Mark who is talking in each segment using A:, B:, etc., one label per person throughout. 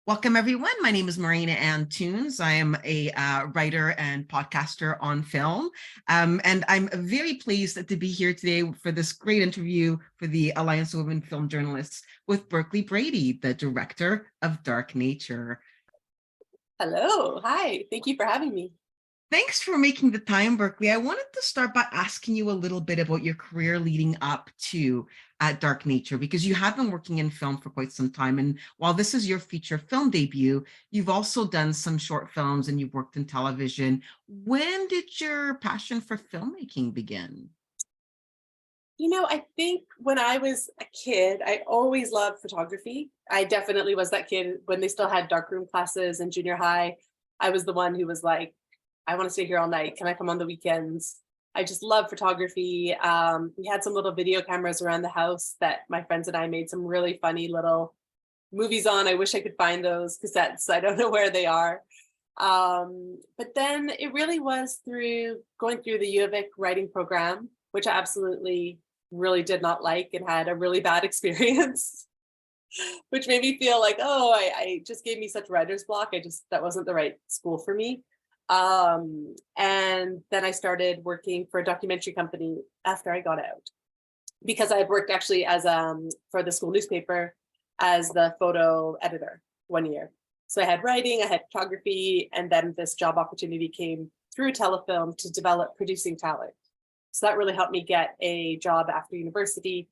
A: Welcome, everyone. My name is Marina Antunes. I am a writer and podcaster on film. And I'm very pleased to be here today for this great interview for the Alliance of Women Film Journalists with Berkley Brady, the director of Dark Nature.
B: Hello. Hi. Thank you for having me.
A: Thanks for making the time, Berkley. I wanted to start by asking you a little bit about your career leading up to Dark Nature, because you have been working in film for quite some time. And while this is your feature film debut, you've also done some short films and you've worked in television. When did your passion for filmmaking begin?
B: I think when I was a kid, I always loved photography. I definitely was that kid when they still had darkroom classes in junior high. I was the one who was like, I want to stay here all night. Can I come on the weekends? I just love photography. We had some little video cameras around the house that my friends and I made some really funny little movies on. I wish I could find those cassettes. I don't know where they are. But then it really was through going through the UVic writing program, which I absolutely really did not like and had a really bad experience, which made me feel like, oh, I just gave me such writer's block. That wasn't the right school for me. And then I started working for a documentary company after I got out, because I had worked actually as for the school newspaper as the photo editor 1 year. So I had writing, I had photography, and then this job opportunity came through telefilm to develop producing talent. So that really helped me get a job after university.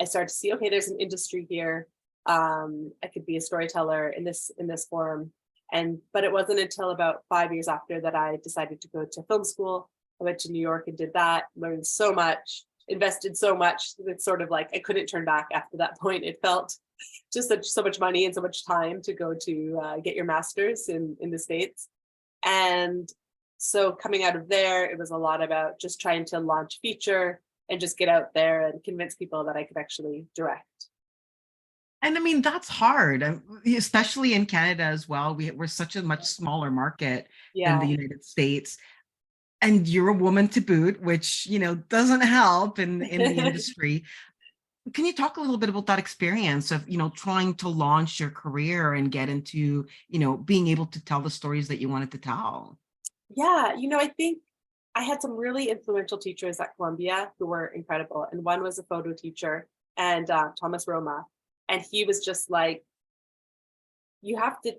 B: I started to see, okay, there's an industry here. I could be a storyteller in this form. But it wasn't until about 5 years after that I decided to go to film school. I went to New York and did that, learned so much, invested so much. It's sort of like I couldn't turn back after that point. It felt just so much money and so much time to go to get your master's in the States. And so coming out of there, it was a lot about just trying to launch feature and just get out there and convince people that I could actually direct.
A: And I mean, that's hard, especially in Canada as well. We're such a much smaller market than the United States. And you're a woman to boot, which, doesn't help in the industry. Can you talk a little bit about that experience of, trying to launch your career and get into, being able to tell the stories that you wanted to tell?
B: Yeah, I think I had some really influential teachers at Columbia who were incredible. And one was a photo teacher, and Thomas Roma. And he was just like, you have to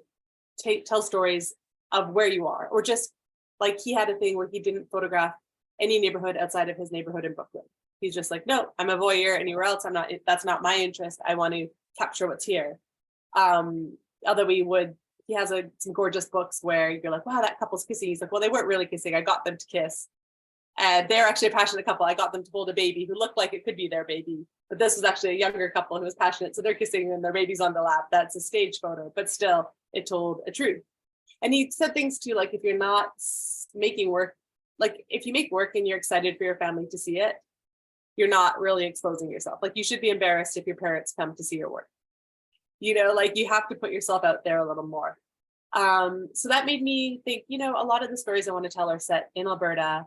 B: tell stories of where you are, or just like he had a thing where he didn't photograph any neighborhood outside of his neighborhood in Brooklyn. He's just like, no, I'm a voyeur anywhere else. That's not my interest. I want to capture what's here. Although he has some gorgeous books where you're like, wow, that couple's kissing. He's like, well, they weren't really kissing. I got them to kiss. And they're actually a passionate couple. I got them to hold a baby who looked like it could be their baby. But this was actually a younger couple who was passionate. So they're kissing and their baby's on the lap. That's a stage photo, but still it told a truth. And he said things too, like if you're not making work, like if you make work and you're excited for your family to see it, you're not really exposing yourself. Like you should be embarrassed if your parents come to see your work. Like you have to put yourself out there a little more. So that made me think, a lot of the stories I want to tell are set in Alberta.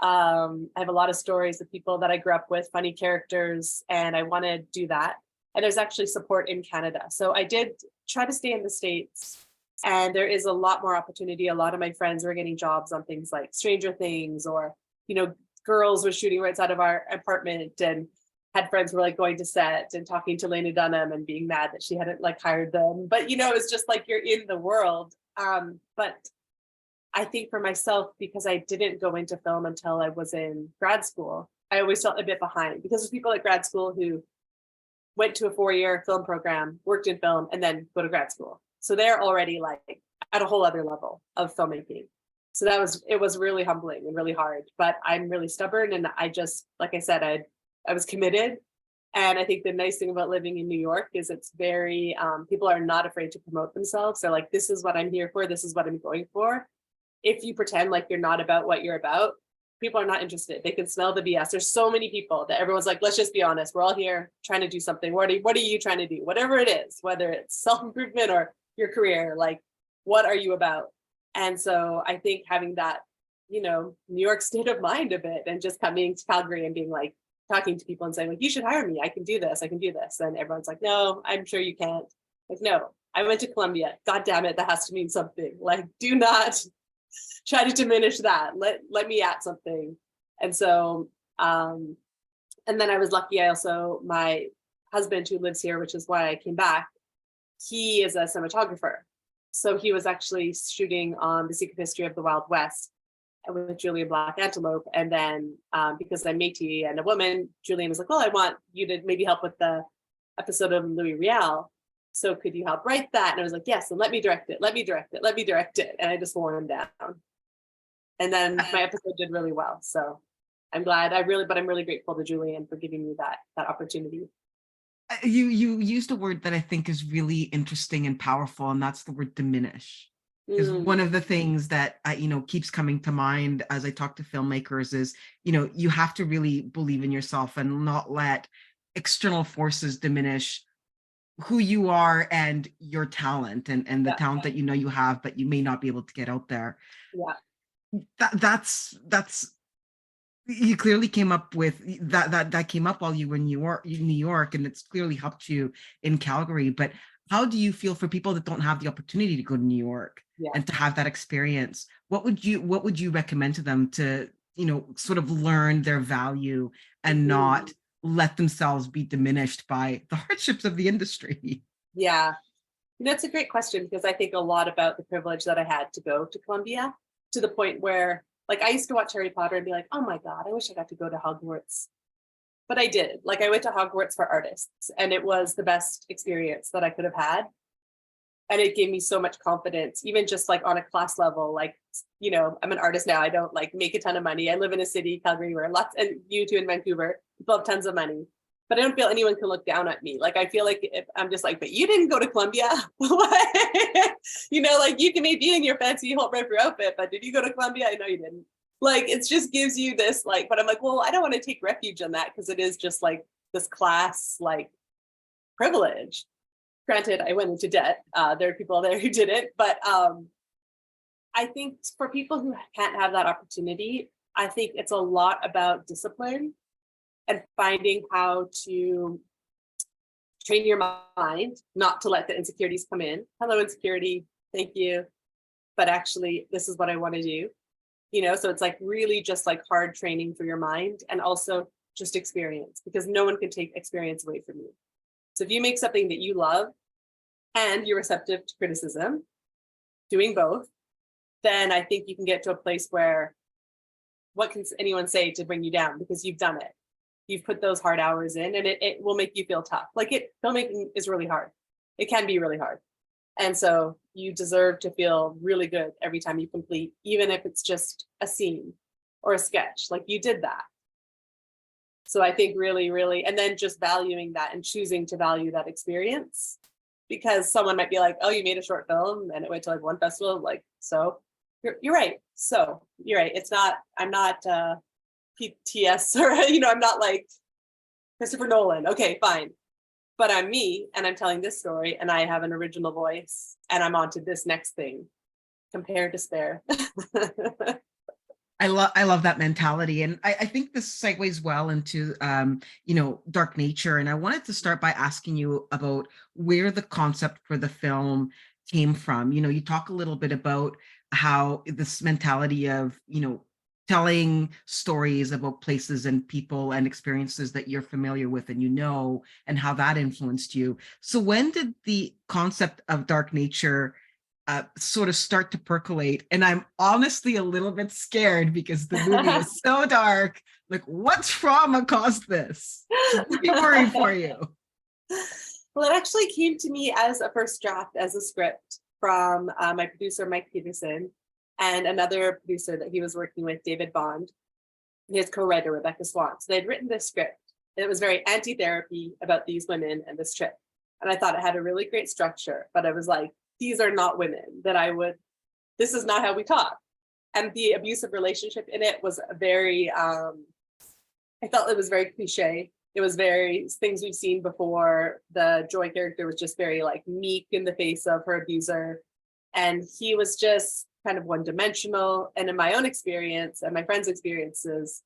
B: I have a lot of stories of people that I grew up with, funny characters, and I want to do that. And there's actually support in Canada. So I did try to stay in the States, and there is a lot more opportunity. A lot of my friends were getting jobs on things like Stranger Things, or, Girls were shooting right outside of our apartment, and had friends who were like going to set and talking to Lena Dunham and being mad that she hadn't like hired them. But, it's just like you're in the world. But I think for myself, because I didn't go into film until I was in grad school, I always felt a bit behind, because there's people at grad school who went to a 4-year film program, worked in film, and then go to grad school. So they're already like at a whole other level of filmmaking. So it was really humbling and really hard, but I'm really stubborn. And I just, like I said, I was committed. And I think the nice thing about living in New York is it's very, people are not afraid to promote themselves. They're like, this is what I'm here for. This is what I'm going for. If you pretend like you're not about what you're about, people are not interested. They can smell the BS. There's so many people that everyone's like, let's just be honest. We're all here trying to do something. What are you trying to do? Whatever it is, whether it's self-improvement or your career, like, what are you about? And so I think having that, New York state of mind of it, and just coming to Calgary and being like, talking to people and saying like, you should hire me. I can do this. And everyone's like, no, I'm sure you can't. Like, no, I went to Columbia. God damn it, that has to mean something. Like, do not try to diminish that. Let me add something. And so, and then I was lucky. I also, my husband who lives here, which is why I came back, he is a cinematographer. So he was actually shooting on The Secret History of the Wild West with Julian Black Antelope. And then because I'm Métis and a woman, Julian was like, well, I want you to maybe help with the episode of Louis Riel. So could you help write that? And I was like, yes, and let me direct it. And I just wore him down. And then my episode did really well. So I'm glad. I'm really grateful to Julian for giving me that opportunity.
A: You used a word that I think is really interesting and powerful, and that's the word diminish. Is one of the things that keeps coming to mind as I talk to filmmakers is, you have to really believe in yourself and not let external forces diminish who you are and your talent and the talent that you have, but you may not be able to get out there. That's you clearly came up with that came up while you were in New York, and it's clearly helped you in Calgary. But how do you feel for people that don't have the opportunity to go to New York and to have that experience? What would you recommend to them to, sort of learn their value and not let themselves be diminished by the hardships of the industry?
B: Yeah, that's a great question, because I think a lot about the privilege that I had to go to Columbia, to the point where, like, I used to watch Harry Potter and be like, oh my God, I wish I got to go to Hogwarts. But I did. Like, I went to Hogwarts for artists, and it was the best experience that I could have had. And it gave me so much confidence, even just like on a class level. Like, I'm an artist now. I don't like make a ton of money. I live in a city, Calgary, where and you too in Vancouver, people have tons of money. But I don't feel anyone can look down at me. Like, I feel like if I'm just like, but you didn't go to Columbia. Like, you can maybe in your fancy whole river outfit, but did you go to Columbia? I know you didn't. Like, it just gives you this, like, but I'm like, well, I don't want to take refuge in that, because it is just like this class, like, privilege. Granted, I went into debt. There are people there who didn't, but I think for people who can't have that opportunity, I think it's a lot about discipline and finding how to train your mind not to let the insecurities come in. Hello, insecurity. Thank you. But actually, this is what I want to do. So it's like really just like hard training for your mind, and also just experience, because no one can take experience away from you. So if you make something that you love and you're receptive to criticism, doing both, then I think you can get to a place where what can anyone say to bring you down, because you've done it. You've put those hard hours in, and it will make you feel tough. Like, filmmaking is really hard. It can be really hard. And so you deserve to feel really good every time you complete, even if it's just a scene or a sketch, like you did that. So I think really, really, and then just valuing that and choosing to value that experience, because someone might be like, oh, you made a short film and it went to like one festival. Like, so you're right. So you're right. I'm not PTS or, I'm not like Christopher Nolan. Okay, fine. But I'm me, and I'm telling this story, and I have an original voice, and I'm on to this next thing. Compare, despair.
A: I love that mentality. And I think this segues well into, Dark Nature. And I wanted to start by asking you about where the concept for the film came from. You talk a little bit about how this mentality of, telling stories about places and people and experiences that you're familiar with and and how that influenced you. So when did the concept of Dark Nature sort of start to percolate? And I'm honestly a little bit scared, because the movie is so dark. Like, what trauma caused this? So let me worry for you.
B: Well, it actually came to me as a first draft, as a script from my producer, Mike Peterson, and another producer that he was working with, David Bond, and his co-writer, Rebecca Swan. So they'd written this script, and it was very anti-therapy about these women and this trip. And I thought it had a really great structure, but I was like, these are not women that this is not how we talk. And the abusive relationship in it was very, I felt it was very cliche. It was very things we've seen before. The Joy character was just very like meek in the face of her abuser. And he was just kind of one-dimensional. And in my own experience and my friends' experiences,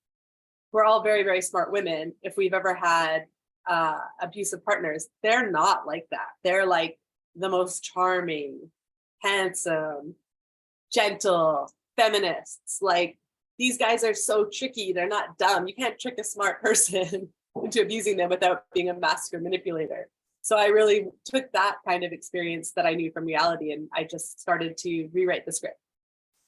B: we're all very, very smart women. If we've ever had abusive partners, they're not like that. They're like the most charming, handsome, gentle feminists. Like, these guys are so tricky. They're not dumb. You can't trick a smart person into abusing them without being a master manipulator. So I really took that kind of experience that I knew from reality, and I just started to rewrite the script.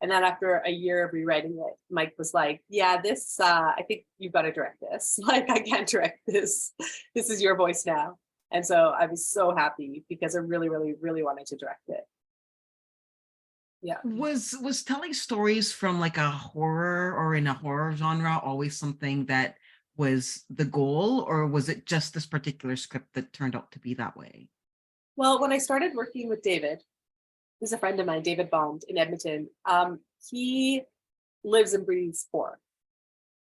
B: And then after a year of rewriting it, Mike was like, yeah, this, I think you've got to direct this. Like, I can't direct this. This is your voice now. And so I was so happy because I really, really, really wanted to direct it. Yeah.
A: Was telling stories from like a horror or in a horror genre always something that was the goal, or was it just this particular script that turned out to be that way?
B: Well, when I started working with David, who's a friend of mine, David Bond in Edmonton, he lives and breathes horror.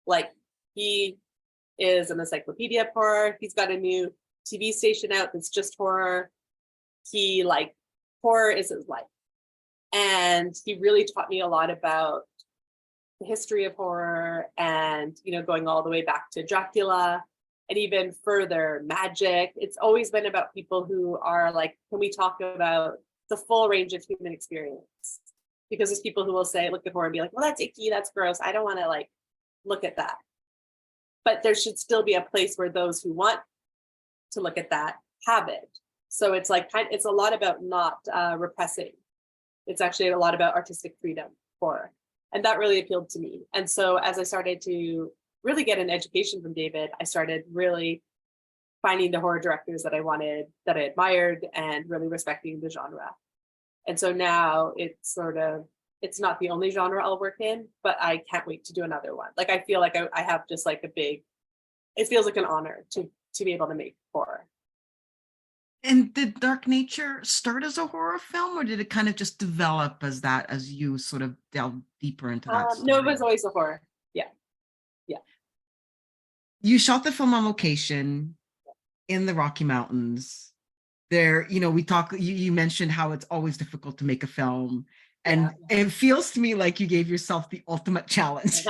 B: Like, he is an encyclopedia of horror. He's got a new TV station out that's just horror. He, like, horror is his life. And he really taught me a lot about the history of horror and, you know, going all the way back to Dracula and even further, magic. It's always been about people who are like, can we talk about the full range of human experience? Because there's people who will say, look at horror and be like, well, that's icky, that's gross. I don't want to like look at that. But there should still be a place where those who want to look at that have it. So it's like, it's a lot about not repressing. It's actually a lot about artistic freedom horror. And that really appealed to me. And so as I started to really get an education from David, I started really finding the horror directors that I wanted, that I admired, and really respecting the genre. And so now it's it's not the only genre I'll work in, but I can't wait to do another one. Like, I feel like I have just like it feels like an honor to be able to make horror.
A: And did Dark Nature start as a horror film, or did it kind of just develop as that as you sort of delved deeper into that story?
B: No, it was always a horror. Yeah. Yeah.
A: You shot the film on location in the Rocky Mountains. There, you know, you mentioned how it's always difficult to make a film. And it feels to me like you gave yourself the ultimate challenge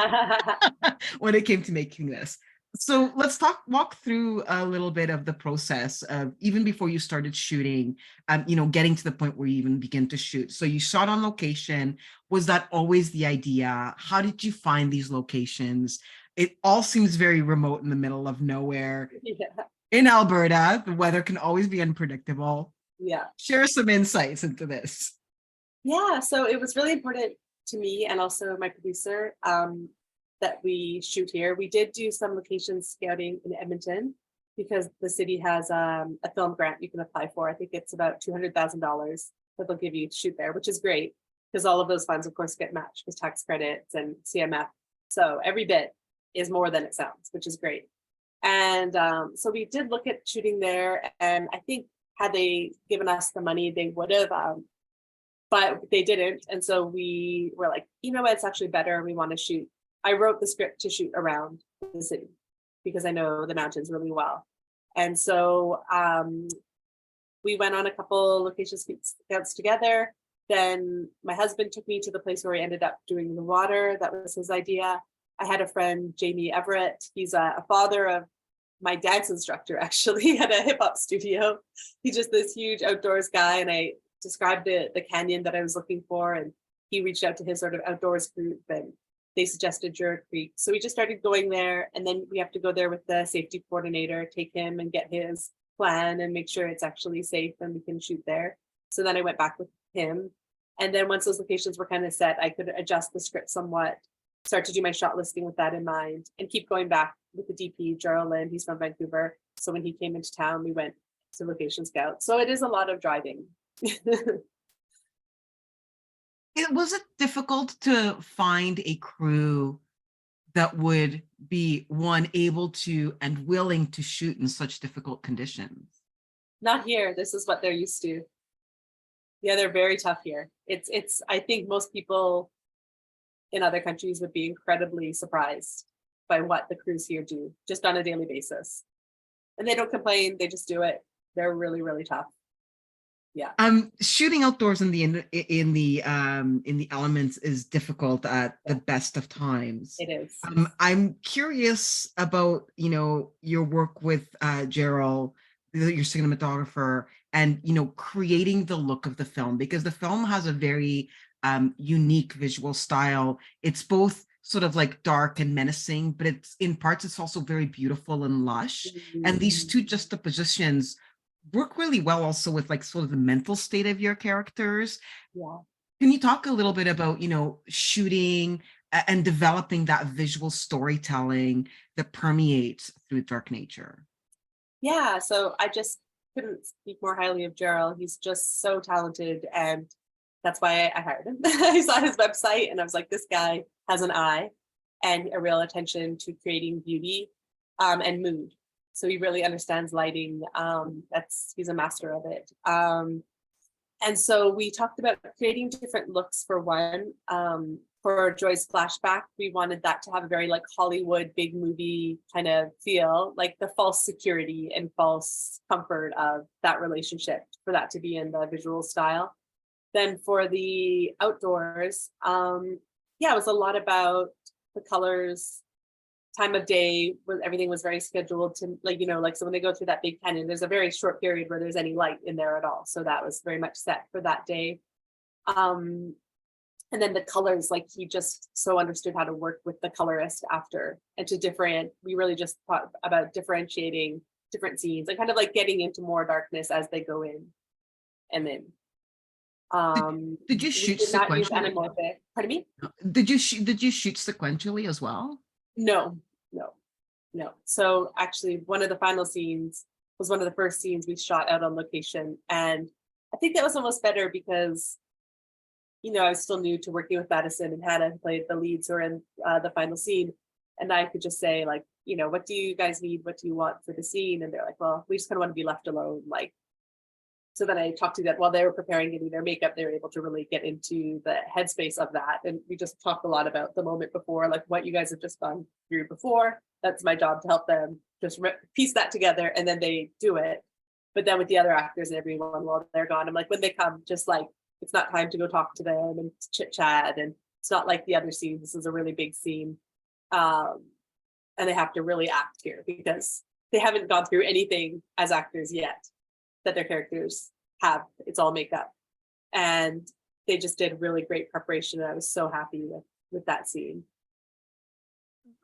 A: when it came to making this. So let's walk through a little bit of the process of even before you started shooting, you know, getting to the point where you even begin to shoot. So you shot on location. Was that always the idea? How did you find these locations? It all seems very remote in the middle of nowhere.
B: Yeah.
A: In Alberta, the weather can always be unpredictable.
B: Yeah.
A: Share some insights into this.
B: Yeah, so it was really important to me and also my producer that we shoot here. We did do some location scouting in Edmonton because the city has a film grant you can apply for. I think it's about $200,000 that they'll give you to shoot there, which is great because all of those funds, of course, get matched with tax credits and CMF. So every bit is more than it sounds, which is great. And so we did look at shooting there, and I think had they given us the money, they would have, but they didn't. And so we were like, you know what, it's actually better. We want to shoot. I wrote the script to shoot around the city because I know the mountains really well. And so we went on a couple location scouts together. Then my husband took me to the place where we ended up doing the water. That was his idea. I had a friend, Jamie Everett. He's a father of my dance instructor, actually, at a hip hop studio. He's just this huge outdoors guy. And I described the canyon that I was looking for. And he reached out to his sort of outdoors group and they suggested Jura Creek. So we just started going there. And then we have to go there with the safety coordinator, take him and get his plan and make sure it's actually safe and we can shoot there. So then I went back with him. And then once those locations were kind of set, I could adjust the script somewhat, start to do my shot listing with that in mind, and keep going back with the DP, Gerald Lynn. He's from Vancouver. So when he came into town, we went to location scout. So it is a lot of driving.
A: Was it difficult to find a crew that would be able to and willing to shoot in such difficult conditions?
B: Not here. This is what they're used to. Yeah, they're very tough here. It's I think most people in other countries would be incredibly surprised by what the crews here do just on a daily basis. And they don't complain, they just do it. They're really, really tough. Yeah.
A: Shooting outdoors in the elements is difficult at the best of times.
B: It is.
A: I'm curious about, you know, your work with Gerald, your cinematographer, and, creating the look of the film, because the film has a very unique visual style. It's both sort of like dark and menacing, but it's in parts, it's also very beautiful and lush. And these two juxtapositions work really well also with like sort of the mental state of your characters.
B: Yeah.
A: Can you talk a little bit about, shooting and developing that visual storytelling that permeates through Dark Nature?
B: Yeah, so I just couldn't speak more highly of Gerald. He's just so talented, and that's why I hired him. I saw his website and I was like, this guy has an eye and a real attention to creating beauty and mood. So he really understands lighting. He's a master of it. And so we talked about creating different looks for one. For Joy's flashback, we wanted that to have a very like Hollywood big movie kind of feel, like the false security and false comfort of that relationship, for that to be in the visual style. Then for the outdoors, it was a lot about the colors, time of day, where everything was very scheduled to so when they go through that big canyon, there's a very short period where there's any light in there at all. So that was very much set for that day. And then the colors, like he just so understood how to work with the colorist after, and we really just thought about differentiating different scenes and kind of like getting into more darkness as they go in. And then
A: did you shoot sequentially?
B: Pardon me?
A: Did you shoot sequentially as well?
B: No. So actually one of the final scenes was one of the first scenes we shot out on location. And I think that was almost better because I was still new to working with Madison and Hannah, who played the leads, who are in the final scene. And I could just say, like, what do you guys need? What do you want for the scene? And they're like, well, we just kind of want to be left alone. Like, so then I talked to them while they were preparing, getting their makeup, they were able to really get into the headspace of that. And we just talked a lot about the moment before, like what you guys have just gone through before. That's my job, to help them just piece that together, and then they do it. But then with the other actors and everyone while they're gone, I'm like, when they come, just like, it's not time to go talk to them and chit chat. And it's not like the other scenes. This is a really big scene. And they have to really act here because they haven't gone through anything as actors yet that their characters have. It's all makeup. And they just did really great preparation. And I was so happy with that scene.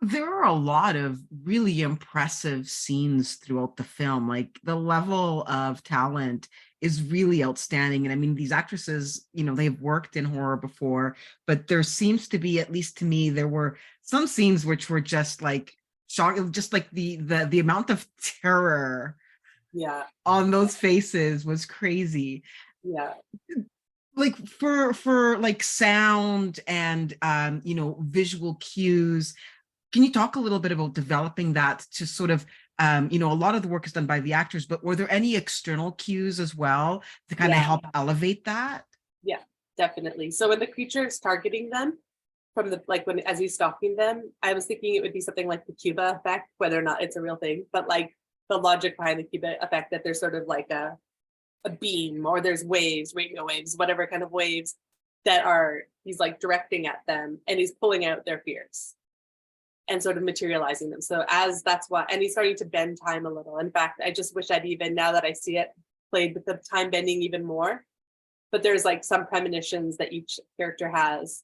A: There are a lot of really impressive scenes throughout the film. Like the level of talent is really outstanding. And I mean, these actresses, they've worked in horror before, but there seems to be, at least to me, there were some scenes which were just like shocking, just like the amount of terror on those faces was crazy.
B: Yeah.
A: Like for like sound and visual cues, can you talk a little bit about developing that to sort of, a lot of the work is done by the actors, but were there any external cues as well to kind of help elevate that?
B: Yeah, definitely. So when the creature is targeting them from as he's stalking them, I was thinking it would be something like the Cuba effect, whether or not it's a real thing, but like the logic behind the Cuba effect, that there's sort of like a beam, or there's waves, radio waves, whatever kind of waves he's like directing at them, and he's pulling out their fears and sort of materializing them. So and he's starting to bend time a little. In fact, I just wish I'd even, now that I see it, played with the time bending even more. But there's like some premonitions that each character has.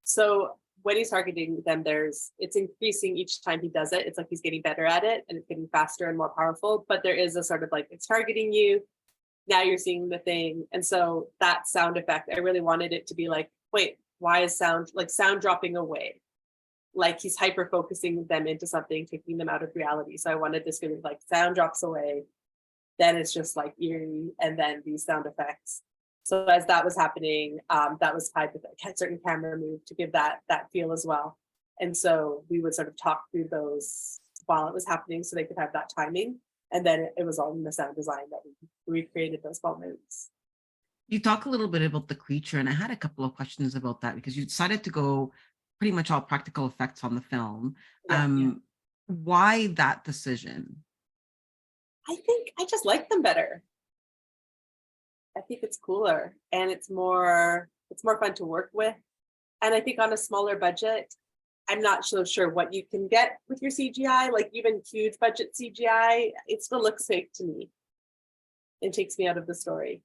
B: So when he's targeting them, it's increasing each time he does it. It's like he's getting better at it, and it's getting faster and more powerful. But there is a sort of like, it's targeting you. Now you're seeing the thing. And so that sound effect, I really wanted it to be like, wait, why is sound dropping away? Like he's hyper focusing them into something, taking them out of reality. So I wanted this feeling like sound drops away, then it's just like eerie, and then these sound effects. So as that was happening, that was tied with a certain camera move to give that feel as well. And so we would sort of talk through those while it was happening, so they could have that timing. And then it was all in the sound design that we recreated those moments.
A: You talk a little bit about the creature, and I had a couple of questions about that because you decided to go pretty much all practical effects on the film. Why that decision?
B: I think I just like them better. I think it's cooler, and it's more fun to work with. And I think on a smaller budget, I'm not so sure what you can get with your CGI, like even huge budget CGI, it still looks fake to me. It takes me out of the story.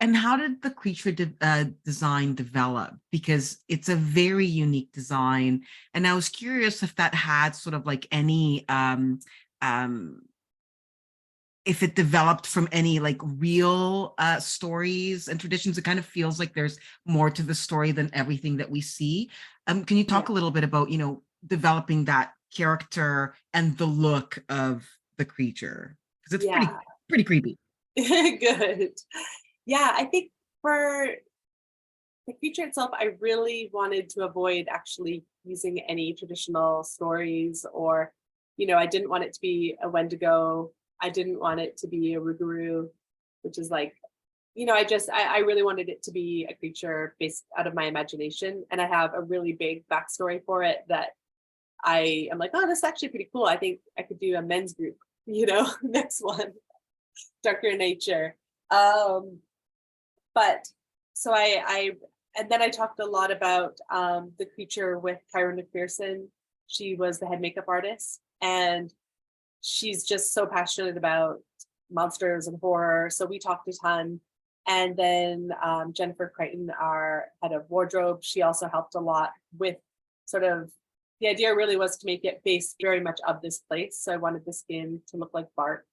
A: And how did the creature design develop? Because it's a very unique design. And I was curious if that had sort of like any, if it developed from any like real stories and traditions. It kind of feels like there's more to the story than everything that we see. Can you talk a little bit about, developing that character and the look of the creature? Because it's pretty creepy.
B: Good. Yeah, I think for the creature itself, I really wanted to avoid actually using any traditional stories, or, I didn't want it to be a Wendigo. I didn't want it to be a Rougarou, which is like, I really wanted it to be a creature based out of my imagination. And I have a really big backstory for it that I am like, oh, this is actually pretty cool. I think I could do a men's group, next one, darker nature. But so and then I talked a lot about the creature with Kyra McPherson. She was the head makeup artist, and she's just so passionate about monsters and horror. So we talked a ton. And then Jennifer Crichton, our head of wardrobe, she also helped a lot with sort of, the idea really was to make it based very much of this place. So I wanted the skin to look like bark.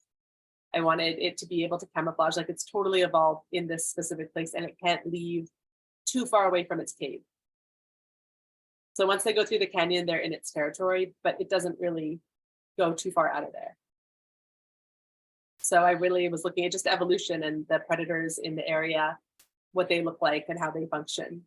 B: I wanted it to be able to camouflage, like it's totally evolved in this specific place and it can't leave too far away from its cave. So once they go through the canyon, they're in its territory, but it doesn't really go too far out of there. So I really was looking at just evolution and the predators in the area, what they look like and how they function.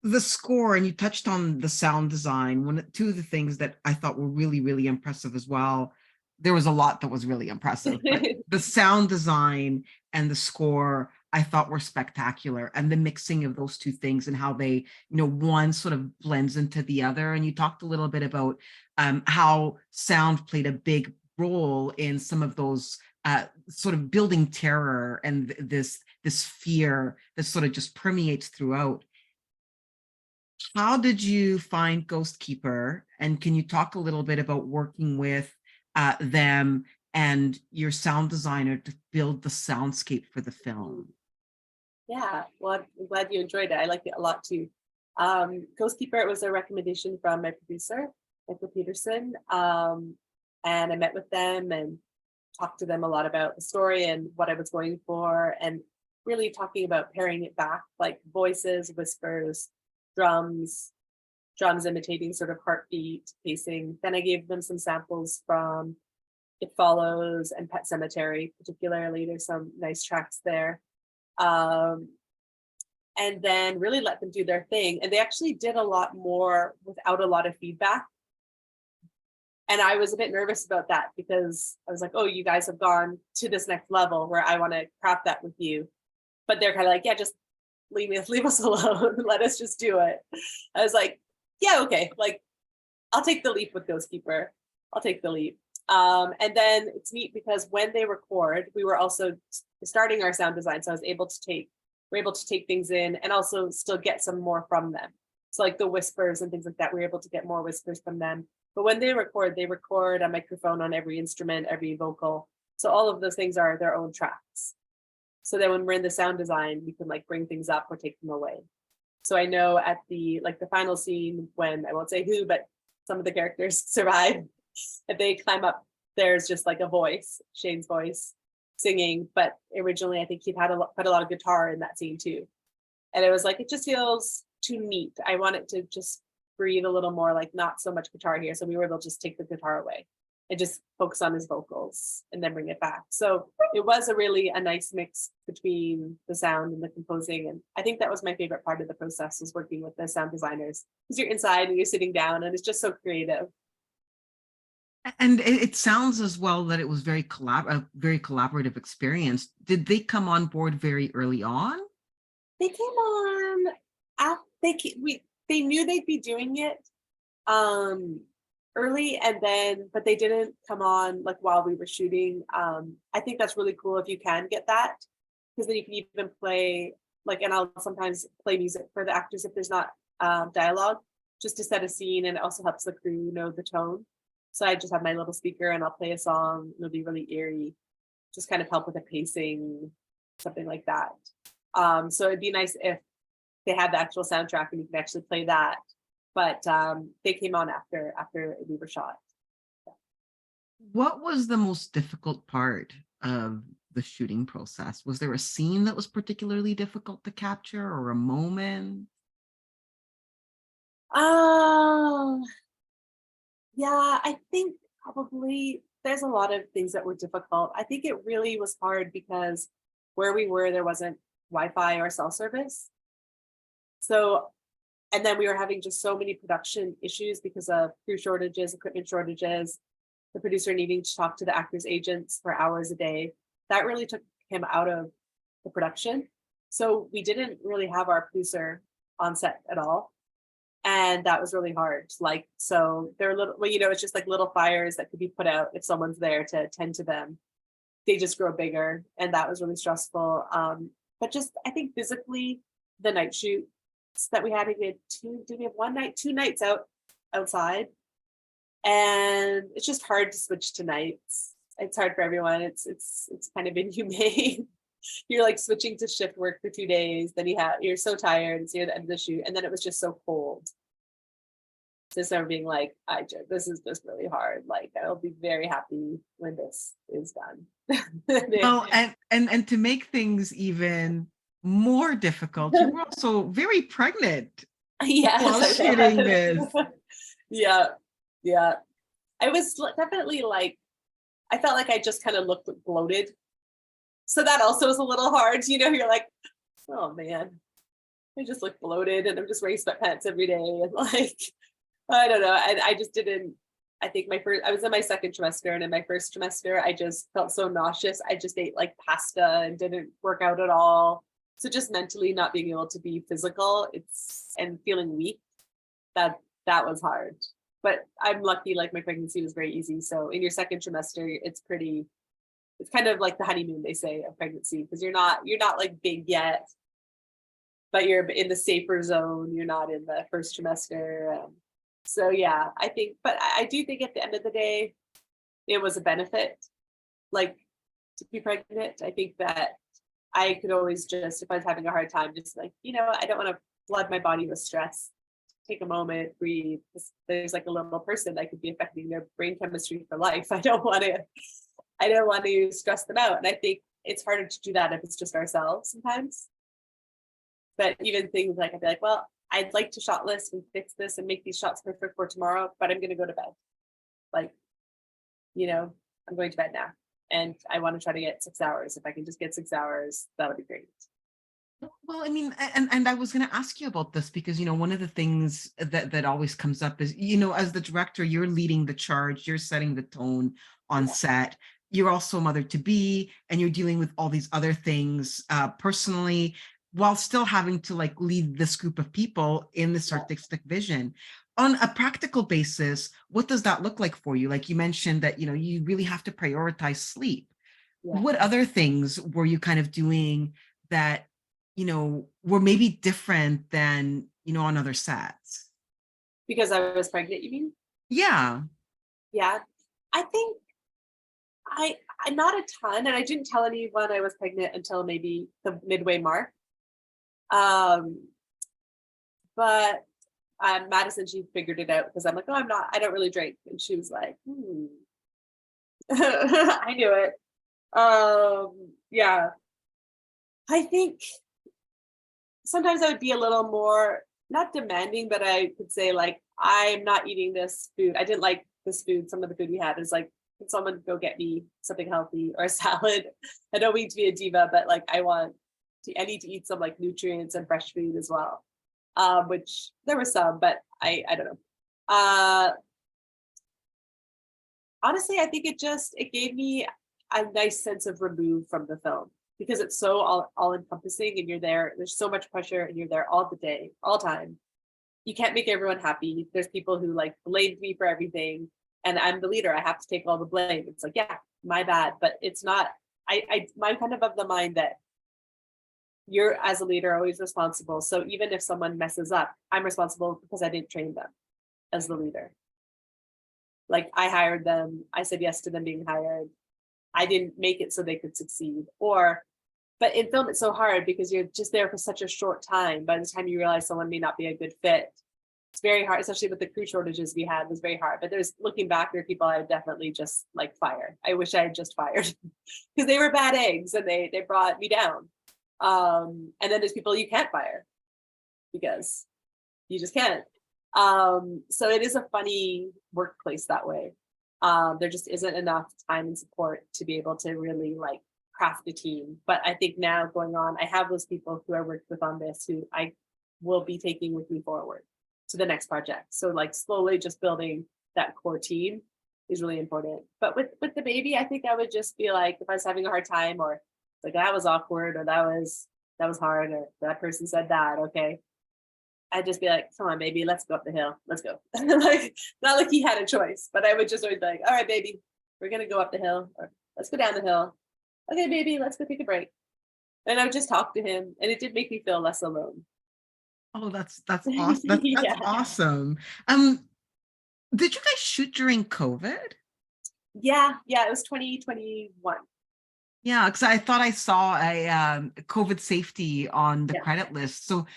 A: The score, and you touched on the sound design. Two of the things that I thought were really, really impressive as well. There was a lot that was really impressive, but the sound design and the score I thought were spectacular, and the mixing of those two things and how they, one sort of blends into the other. And you talked a little bit about how sound played a big role in some of those sort of building terror and this fear that sort of just permeates throughout. How did you find Ghost Keeper? And can you talk a little bit about working with them and your sound designer to build the soundscape for the film?
B: Yeah, well, I'm glad you enjoyed it. I liked it a lot too. Ghost Keeper, it was a recommendation from my producer, Michael Peterson. And I met with them and talked to them a lot about the story and what I was going for, and really talking about paring it back, like voices, whispers, drums imitating sort of heartbeat, pacing. Then I gave them some samples from It Follows and Pet Cemetery, particularly. There's some nice tracks there. And then really let them do their thing. And they actually did a lot more without a lot of feedback. And I was a bit nervous about that because I was like, oh, you guys have gone to this next level where I want to craft that with you. But they're kind of like, yeah, just leave us alone. Let us just do it. I was like, yeah, okay. Like, I'll take the leap with Ghost Keeper. I'll take the leap. And then it's neat because when they record, we were also starting our sound design. So I was able to take things in and also still get some more from them. So like the whispers and things like that, we were able to get more whispers from them. But when they record a microphone on every instrument, every vocal. So all of those things are their own tracks. So that when we're in the sound design, we can like bring things up or take them away. So I know at the final scene, when I won't say who, but some of the characters survive, if they climb up, there's just like a voice, Shane's voice, singing. But originally, I think he'd put a lot of guitar in that scene too. And it was like, it just feels too neat. I want it to just breathe a little more, like not so much guitar here. So we were able to just take the guitar away and just focus on his vocals and then bring it back. So it was a nice mix between the sound and the composing. And I think that was my favorite part of the process, was working with the sound designers, because you're inside and you're sitting down and it's just so creative.
A: And it sounds as well that it was a very collaborative experience. Did they come on board very early on?
B: They came on they knew they'd be doing it early, and then but they didn't come on like while we were shooting. I think that's really cool if you can get that, because then you can even play and I'll sometimes play music for the actors if there's not dialogue, just to set a scene, and it also helps the crew know the tone. So I just have my little speaker and I'll play a song. It'll be really eerie, just kind of help with the pacing, something like that. So it'd be nice if they had the actual soundtrack and you can actually play that. But they came on after we were shot.
A: What was the most difficult part of the shooting process? Was there a scene that was particularly difficult to capture or a moment?
B: Um, yeah, I think probably there's a lot of things that were difficult. I think it really was hard because where we were, there wasn't Wi-Fi or cell service. So, and then we were having just so many production issues because of crew shortages, equipment shortages, the producer needing to talk to the actors' agents for hours a day. That really took him out of the production. So we didn't really have our producer on set at all. And that was really hard. Like, so they're little, well, it's just like little fires that could be put out if someone's there to attend to them. They just grow bigger. And that was really stressful. But just, I think physically, the night shoots that we had, did we have 1 night, 2 nights outside? And it's just hard to switch to nights. It's hard for everyone. It's kind of inhumane. You're like switching to shift work for 2 days, then you're so tired, it's near the end of the shoot, and then it was just so cold. Just so being like, this is just really hard. Like, I'll be very happy when this is done.
A: Well, and to make things even more difficult, you were also very pregnant while shooting this.
B: Yeah. I was definitely like, I felt like I just kind of looked bloated. So that also is a little hard, you're like, oh man, I just look bloated and I'm just wearing sweatpants every day. And like, I don't know. I just didn't, I think I was in my second trimester, and in my first trimester, I just felt so nauseous. I just ate like pasta and didn't work out at all. So just mentally not being able to be physical, and feeling weak, that was hard. But I'm lucky, like my pregnancy was very easy. So in your second trimester, it's kind of like the honeymoon, they say, of pregnancy, because you're not like big yet, but you're in the safer zone. You're not in the first trimester. So yeah, I think, but I do think at the end of the day, it was a benefit, like, to be pregnant. I think that I could always just, if I was having a hard time, just like, I don't want to flood my body with stress. Take a moment, breathe. There's like a little person that could be affecting their brain chemistry for life. I don't want to stress them out. And I think it's harder to do that if it's just ourselves sometimes. But even things like, I'd be like, well, I'd like to shot list and fix this and make these shots perfect for tomorrow, but I'm going to go to bed. Like, I'm going to bed now. And I want to try to get 6 hours. If I can just get 6 hours, that'll be great.
A: Well, I mean, and I was going to ask you about this because, one of the things that always comes up is, as the director, you're leading the charge, you're setting the tone on set. You're also a mother to be, and you're dealing with all these other things personally, while still having to like lead this group of people in this artistic vision. On a practical basis, what does that look like for you? Like you mentioned that, you really have to prioritize sleep. Yeah. What other things were you kind of doing that, were maybe different than, on other sets?
B: Because I was pregnant, you mean?
A: Yeah.
B: Yeah. I think I not a ton, and I didn't tell anyone I was pregnant until maybe the midway mark. But Madison, she figured it out because I'm like, oh, I don't really drink. And she was like, I knew it. Yeah. I think sometimes I would be a little more, not demanding, but I could say like, I'm not eating this food. I didn't like this food. Some of the food we had is like, can someone go get me something healthy or a salad? I don't mean to be a diva, but like I need to eat some like nutrients and fresh food as well. Which there were some, but I don't know. Honestly, I think it gave me a nice sense of remove from the film because it's so all encompassing, and you're there. There's so much pressure, and you're there all the day, all time. You can't make everyone happy. There's people who like blamed me for everything, and I'm the leader. I have to take all the blame. It's like, yeah, my bad, but it's not. I'm kind of the mind that you're, as a leader, always responsible. So even if someone messes up, I'm responsible because I didn't train them as the leader. Like I hired them, I said yes to them being hired. I didn't make it so they could succeed. But in film, it's so hard because you're just there for such a short time. By the time you realize someone may not be a good fit, it's very hard, especially with the crew shortages we had, it was very hard. But looking back, there are people I would definitely just like fire. I wish I had just fired because they were bad eggs and they brought me down. And then there's people you can't fire because you just can't. So it is a funny workplace that way. There just isn't enough time and support to be able to really like craft the team. But I think now going on, I have those people who I worked with on this who I will be taking with me forward to the next project. So like slowly just building that core team is really important. But with the baby, I think I would just be like, if I was having a hard time or like that was awkward or that was hard or that person said that, okay. I'd just be like, come on, baby, let's go up the hill. Let's go. Like, not like he had a choice, but I would just always be like, all right, baby, we're going to go up the hill or let's go down the hill. Okay, baby, let's go take a break. And I would just talk to him and it did make me feel less alone.
A: Oh, that's awesome. That's
B: Yeah.
A: awesome. Did you guys shoot during COVID?
B: Yeah, it was 2021.
A: Yeah, because I thought I saw a COVID safety on the credit list. So,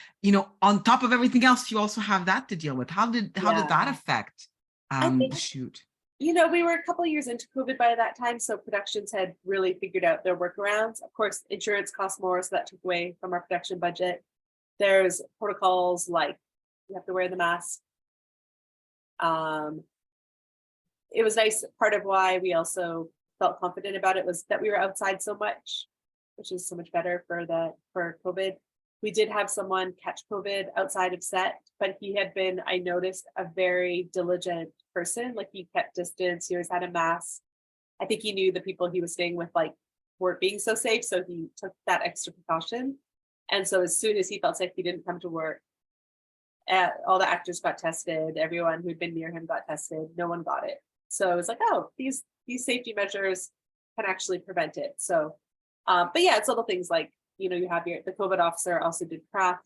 A: on top of everything else, you also have that to deal with. How did that affect
B: I think,
A: the shoot?
B: we were a couple of years into COVID by that time, so productions had really figured out their workarounds. Of course, insurance costs more, so that took away from our production budget. There's protocols like you have to wear the mask. It was nice. Part of why we also felt confident about it was that we were outside so much, which is so much better for COVID. We did have someone catch COVID outside of set, but he had been, I noticed, a very diligent person. Like he kept distance, he always had a mask. I think he knew the people he was staying with like weren't being so safe, so he took that extra precaution. And so as soon as he felt safe, he didn't come to work. All the actors got tested. Everyone who'd been near him got tested. No one got it. So it was like, oh, these safety measures can actually prevent it. So, but yeah, it's little things like, you have the COVID officer also did craft,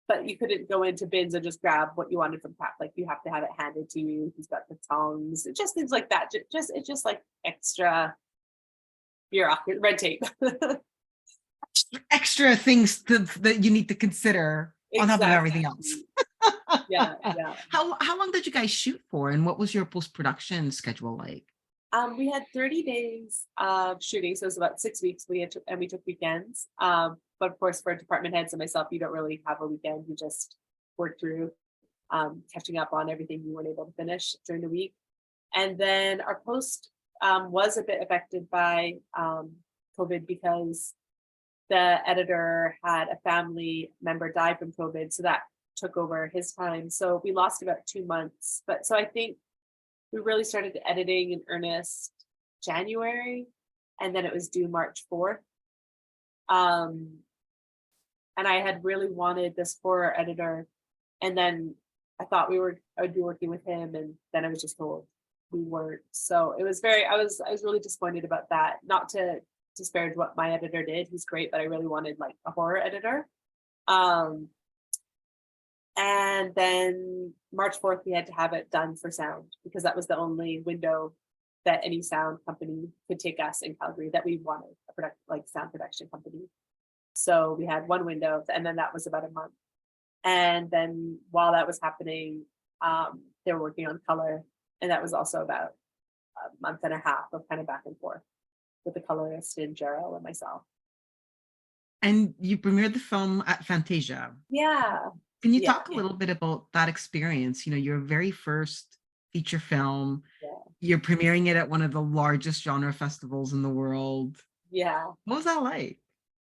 B: but you couldn't go into bins and just grab what you wanted from craft. Like you have to have it handed to you. He's got the tongs, just things like that. It's just like extra bureaucracy, red tape.
A: Extra things that you need to consider on top of everything else.
B: Yeah.
A: How long did you guys shoot for, and what was your post-production schedule like?
B: We had 30 days of shooting, so it was about 6 weeks. We took weekends. But of course, for department heads and myself, you don't really have a weekend. You just work through catching up on everything you weren't able to finish during the week. And then our post was a bit affected by COVID because the editor had a family member die from COVID, so that took over his time. So we lost about 2 months. But so I think we really started editing in earnest January, and then it was due March 4th. And I had really wanted this horror editor, and then I thought I would be working with him, and then I was just told we weren't. So it was I was really disappointed about that. Not to disparage what my editor did, he's great, but I really wanted like a horror editor. And then March 4th, we had to have it done for sound because that was the only window that any sound company could take us in Calgary that we wanted, a sound production company. So we had one window, and then that was about a month. And then while that was happening, they were working on color, and that was also about a month and a half of kind of back and forth with the colorist and Gerald and myself.
A: And you premiered the film at Fantasia.
B: Yeah.
A: Can you talk a little bit about that experience? Your very first feature film, you're premiering it at one of the largest genre festivals in the world.
B: Yeah.
A: What was that like?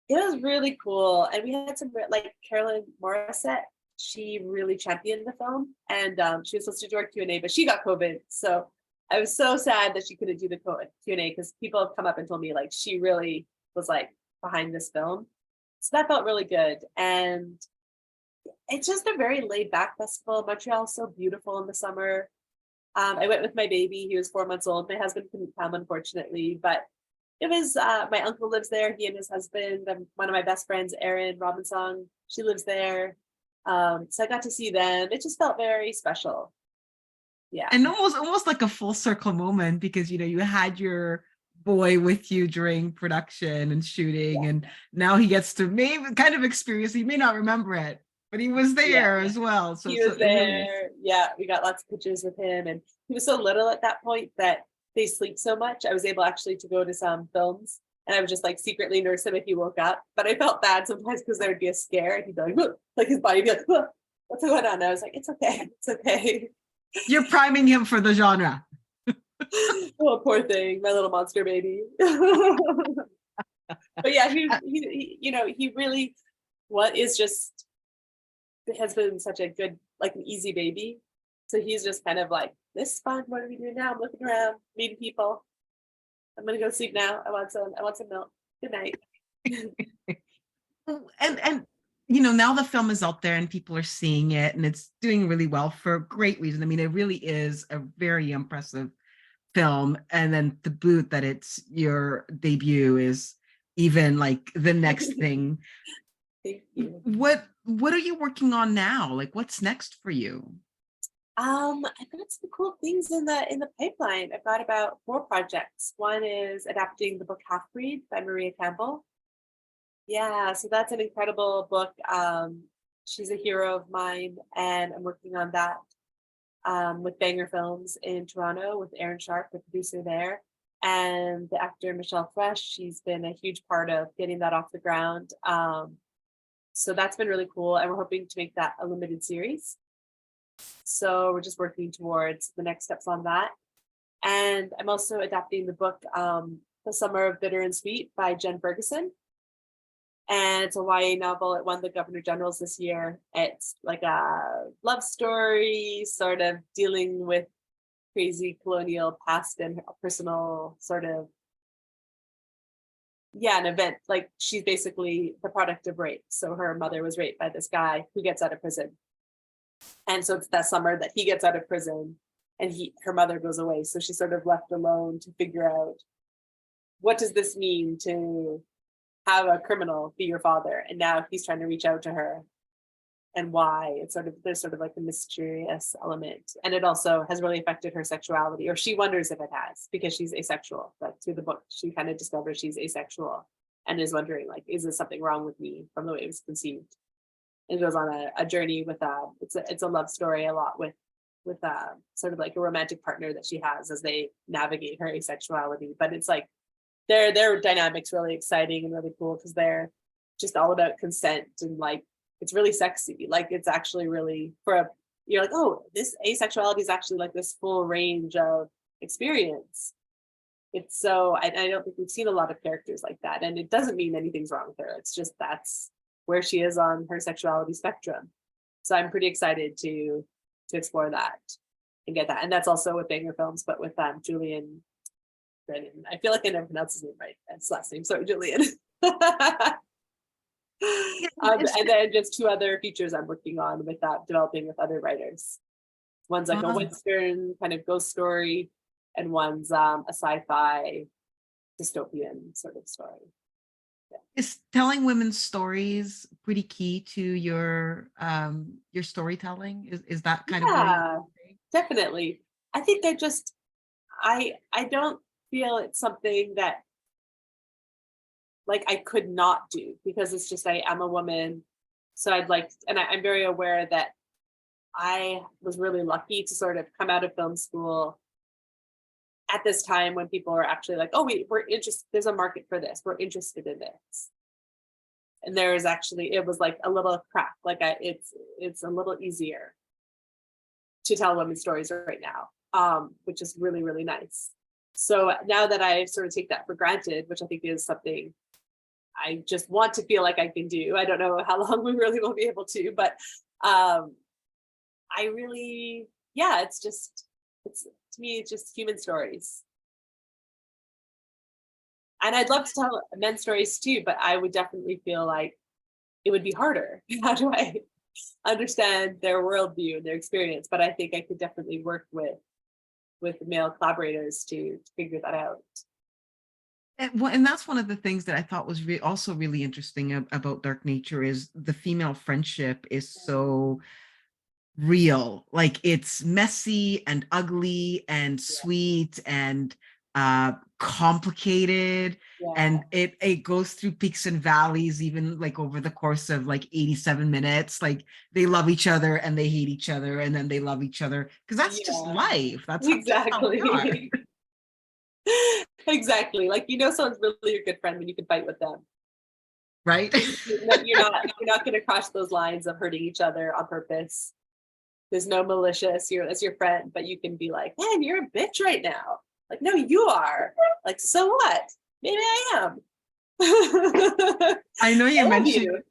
B: It was really cool. And we had some, like Carolyn Morissette, she really championed the film. And she was supposed to do our Q&A, but she got COVID. So I was so sad that she couldn't do the Q&A because people have come up and told me like she really was like behind this film. So that felt really good. And it's just a very laid back festival. Montreal's so beautiful in the summer. I went with my baby. He was 4 months old. My husband couldn't come, unfortunately, but it was, my uncle lives there, he and his husband. One of my best friends, Erin Robinson, she lives there. So I got to see them. It just felt very special. Yeah.
A: And almost like a full circle moment, because you had your boy with you during production and shooting, and now he gets to maybe kind of experience, he may not remember it, but he was there as well.
B: He
A: So
B: was
A: it really is.
B: there. Yeah, we got lots of pictures with him, and he was so little at that point that they sleep so much. I was able actually to go to some films, and I would just like secretly nurse him if he woke up. But I felt bad sometimes because there would be a scare, and he'd be like, "Whoa," like his body would be like, "Whoa, what's going on?" And I was like, "It's okay, it's okay."
A: You're priming him for the genre.
B: Oh, poor thing, my little monster baby. But yeah, he really, what is just has been such a good, like an easy baby. So he's just kind of like, this is fun. What are we doing now? I'm looking around, meeting people. I'm gonna go sleep now. I want some milk. Good night.
A: And now the film is out there and people are seeing it, and it's doing really well for great reason. I mean, it really is a very impressive film. And then the boot that it's your debut is even like the next thing.
B: Thank you.
A: What are you working on now? Like, what's next for you?
B: I've got some cool things in the pipeline. I've got about 4 projects. One is adapting the book Half Breed by Maria Campbell. Yeah, so that's an incredible book. She's a hero of mine, and I'm working on that with Banger Films in Toronto with Aaron Sharp, the producer there, and the actor Michelle Fresh. She's been a huge part of getting that off the ground. So that's been really cool, and we're hoping to make that a limited series. So we're just working towards the next steps on that. And I'm also adapting the book, The Summer of Bitter and Sweet by Jen Ferguson. And it's a YA novel. It won the Governor General's this year. It's like a love story, sort of dealing with crazy colonial past and a personal sort of, an event. Like she's basically the product of rape. So her mother was raped by this guy who gets out of prison. And so it's that summer that he gets out of prison and her mother goes away. So she's sort of left alone to figure out, what does this mean to have a criminal be your father? And now he's trying to reach out to her, and why. It's there's sort of like a mysterious element. And it also has really affected her sexuality, or she wonders if it has, because she's asexual. But through the book, she kind of discovers she's asexual and is wondering, like, is there something wrong with me from the way it was conceived? And goes on a journey with it's a love story a lot with sort of like a romantic partner that she has as they navigate her asexuality. But it's like their dynamics really exciting and really cool, because they're just all about consent, and like it's really sexy. Like it's actually really you're like, oh, this asexuality is actually like this full range of experience. It's so I don't think we've seen a lot of characters like that, and it doesn't mean anything's wrong with her. It's just that's where she is on her sexuality spectrum. So I'm pretty excited to explore that and get that. And that's also with Banger Films, but with Julian Brennan. I feel like I never pronounce his name right. That's last name. Sorry, Julian. And then just 2 other features I'm working on with that, developing with other writers. One's like a Western kind of ghost story, and one's a sci-fi dystopian sort of story.
A: Is telling women's stories pretty key to your storytelling? Is that kind of where you think?
B: Definitely. I think I don't feel it's something that like I could not do, because it's just I am a woman. So I'm very aware that I was really lucky to sort of come out of film school at this time when people are actually like, oh, we're interested, there's a market for this, we're interested in this. And there is actually, it was like a little crack, like it's a little easier to tell women's stories right now, which is really, really nice. So now that I sort of take that for granted, which I think is something I just want to feel like I can do. I don't know how long we really will be able to, but I really, to me, it's just human stories. And I'd love to tell men's stories too, but I would definitely feel like it would be harder. How do I understand their worldview and their experience? But I think I could definitely work with male collaborators to figure that out.
A: And that's one of the things that I thought was also really interesting about Dark Nature, is the female friendship is so real. Like it's messy and ugly and
B: Yeah.
A: sweet and complicated.
B: Yeah.
A: And it goes through peaks and valleys, even like over the course of like 87 minutes. Like they love each other and they hate each other and then they love each other. Because that's just
B: Yeah.
A: life. That's just how we are.
B: Exactly. Exactly. Like, you know, someone's really a good friend when you can fight with them.
A: Right?
B: You're not going to cross those lines of hurting each other on purpose. There's no malicious. You're as your friend, but you can be like, man, you're a bitch right now. Like, no, you are. Like, so what? Maybe I am.
A: I know you
B: I love
A: mentioned
B: you.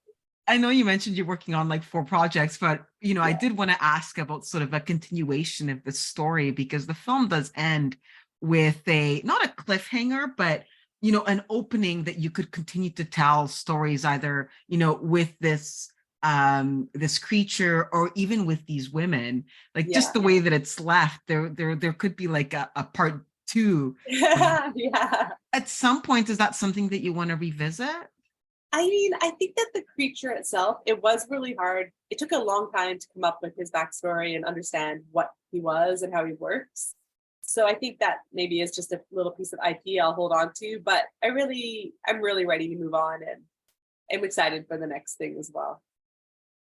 A: I know you mentioned you're working on like 4 projects, but I
B: Yeah.
A: did want to ask about sort of a continuation of the story because the film does end with a not a cliffhanger, but an opening that you could continue to tell stories either, with this creature or even with these women. Like just
B: Yeah.
A: the way that it's left, there could be like a part two.
B: Yeah.
A: At some point, is that something that you want to revisit?
B: I mean, I think that the creature itself, it was really hard. It took a long time to come up with his backstory and understand what he was and how he works. So I think that maybe is just a little piece of IP I'll hold on to, but I'm really ready to move on, and I'm excited for the next thing as well.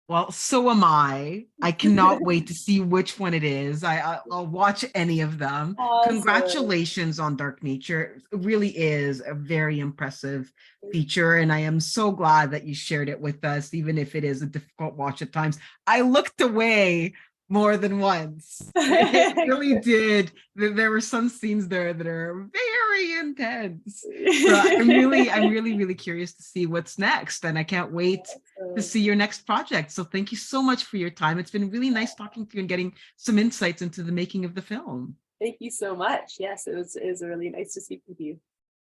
A: Well, so am I. I cannot wait to see which one it is. I'll watch any of them.
B: Awesome.
A: Congratulations on Dark Nature. It really is a very impressive feature, and I am so glad that you shared it with us, even if it is a difficult watch at times. I looked away more than once. It really did. There were some scenes there that are very intense. So I'm really, really curious to see what's next, and I can't wait to see your next project. So thank you so much for your time. It's been really nice talking to you and getting some insights into the making of the film.
B: Thank you so much. Yes, it was really nice to speak with you.